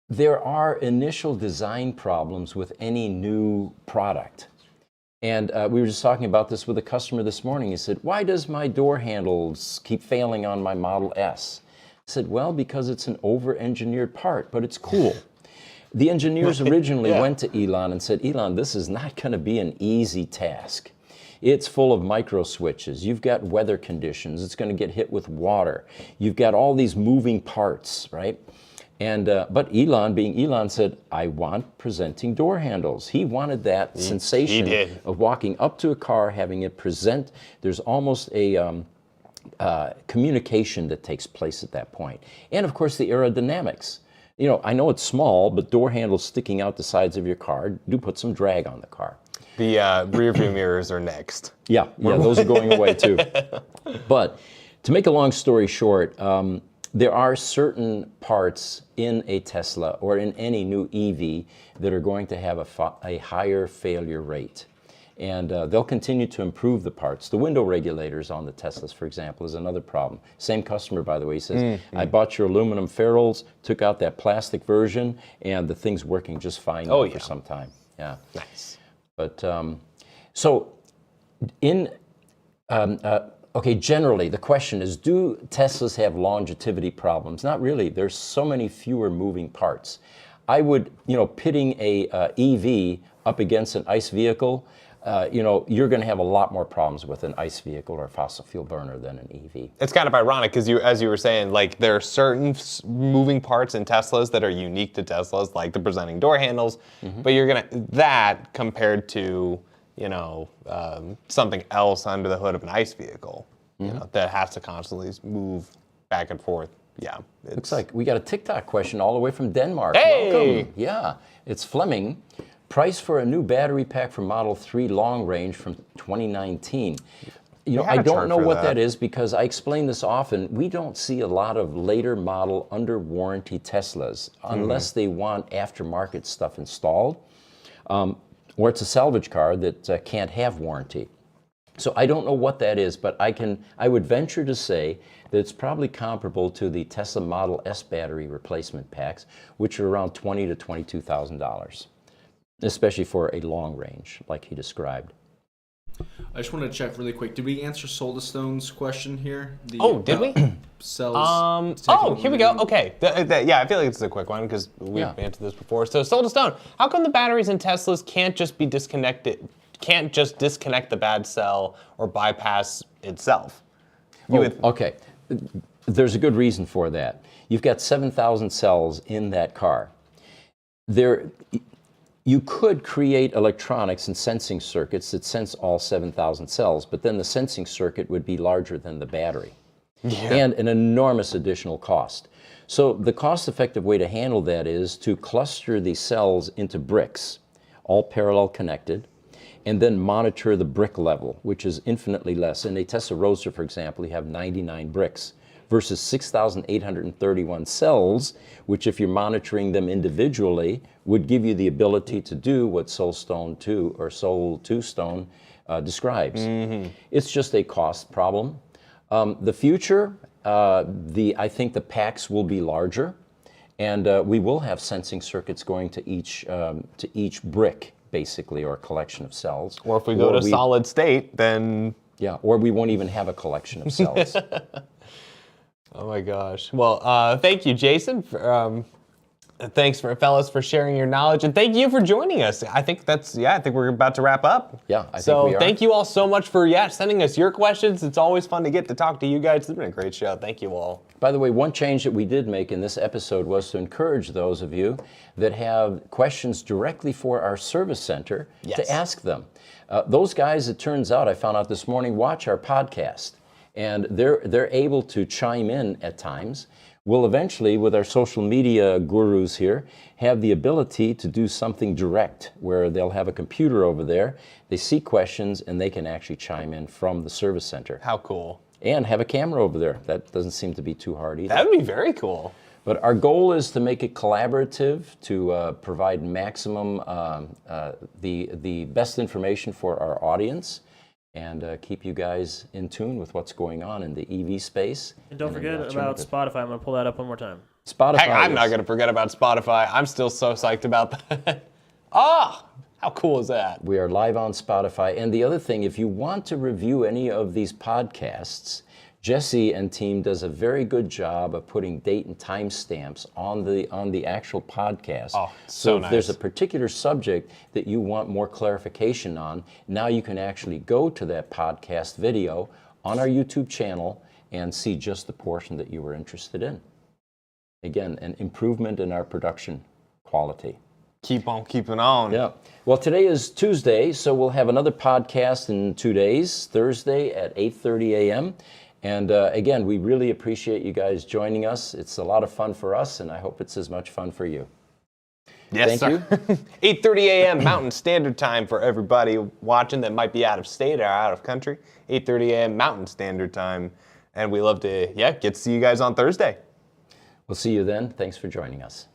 There are initial design problems with any new product. And we were just talking about this with a customer this morning. He said, why does my door handles keep failing on my Model S? I said, well, because it's an over-engineered part, but it's cool. The engineers originally went to Elon and said, Elon, this is not going to be an easy task. It's full of micro switches. You've got weather conditions. It's going to get hit with water. You've got all these moving parts, right? And but Elon, being Elon, said, I want presenting door handles. He wanted that sensation of walking up to a car, having it present. There's almost a communication that takes place at that point. And of course, the aerodynamics. You know, I know it's small, but door handles sticking out the sides of your car do put some drag on the car. the rear view mirrors are next. Yeah, those are going away too. But to make a long story short, there are certain parts in a Tesla or in any new EV that are going to have a higher failure rate. And they'll continue to improve the parts. The window regulators on the Teslas, for example, is another problem. Same customer, by the way, he says, I bought your aluminum ferrules, took out that plastic version, and the thing's working just fine now for some time. Yeah. Nice. But, so, okay, generally, the question is, do Teslas have longevity problems? Not really. There's so many fewer moving parts. I would, pitting a EV up against an ICE vehicle, you're going to have a lot more problems with an ICE vehicle or a fossil fuel burner than an EV. It's kind of ironic because as you were saying, like there are certain moving parts in Teslas that are unique to Teslas, like the presenting door handles. But you're that compared to something else under the hood of an ICE vehicle, that has to constantly move back and forth. Yeah, Looks like we got a TikTok question all the way from Denmark. Hey! Welcome. Yeah, it's Fleming. Price for a new battery pack for Model 3 long range from 2019. I don't know what that is because I explain this often. We don't see a lot of later model under warranty Teslas unless they want aftermarket stuff installed, or it's a salvage car that can't have warranty. So I don't know what that is, but I would venture to say that it's probably comparable to the Tesla Model S battery replacement packs, which are around $20,000 to $22,000. Especially for a long range, like he described. I just wanted to check really quick. Did we answer Soulstone's question here? Did we? Cells. Here we go. Okay. Yeah, I feel like it's a quick one because we've answered this before. So, Soul to Stone, how come the batteries in Teslas can't just be disconnected? Can't just disconnect the bad cell or bypass itself? Okay. There's a good reason for that. You've got 7,000 cells in that car. You could create electronics and sensing circuits that sense all 7,000 cells, but then the sensing circuit would be larger than the battery and an enormous additional cost. So the cost-effective way to handle that is to cluster the cells into bricks, all parallel connected, and then monitor the brick level, which is infinitely less. In a Tesla Roadster, for example, you have 99 bricks versus 6,831 cells, which if you're monitoring them individually, would give you the ability to do what Soulstone 2 or Soul 2 Stone describes. It's just a cost problem. The future, I think the packs will be larger, and we will have sensing circuits going to each brick, basically, or collection of cells. Or if we go to solid state, then... Yeah, or we won't even have a collection of cells. Oh my gosh. Well, thank you, Jason. Thanks, fellas, for sharing your knowledge, and thank you for joining us. I think we're about to wrap up. Yeah, I think we are. So thank you all so much for sending us your questions. It's always fun to get to talk to you guys. It's been a great show. Thank you all. By the way, one change that we did make in this episode was to encourage those of you that have questions directly for our service center to ask them. Those guys, it turns out, I found out this morning, watch our podcast. And they're able to chime in at times. We'll eventually, with our social media gurus here, have the ability to do something direct where they'll have a computer over there, they see questions, and they can actually chime in from the service center. How cool. And have a camera over there. That doesn't seem to be too hard either. That would be very cool. But our goal is to make it collaborative, to provide maximum, the best information for our audience, and keep you guys in tune with what's going on in the EV space. And don't forget about Spotify. I'm going to pull that up one more time. Spotify. Hey, I'm not going to forget about Spotify. I'm still so psyched about that. How cool is that? We are live on Spotify. And the other thing, if you want to review any of these podcasts, Jesse and team does a very good job of putting date and time stamps on the actual podcast. Oh, so nice. If there's a particular subject that you want more clarification on, now you can actually go to that podcast video on our YouTube channel and see just the portion that you were interested in. Again, an improvement in our production quality. Keep on keeping on. Yeah. Well, today is Tuesday, so we'll have another podcast in 2 days, Thursday at 8:30 a.m. And again, we really appreciate you guys joining us. It's a lot of fun for us, and I hope it's as much fun for you. Yes, Thank you. 8:30 a.m. Mountain Standard Time for everybody watching that might be out of state or out of country. 8:30 a.m. Mountain Standard Time. And we love to get to see you guys on Thursday. We'll see you then. Thanks for joining us.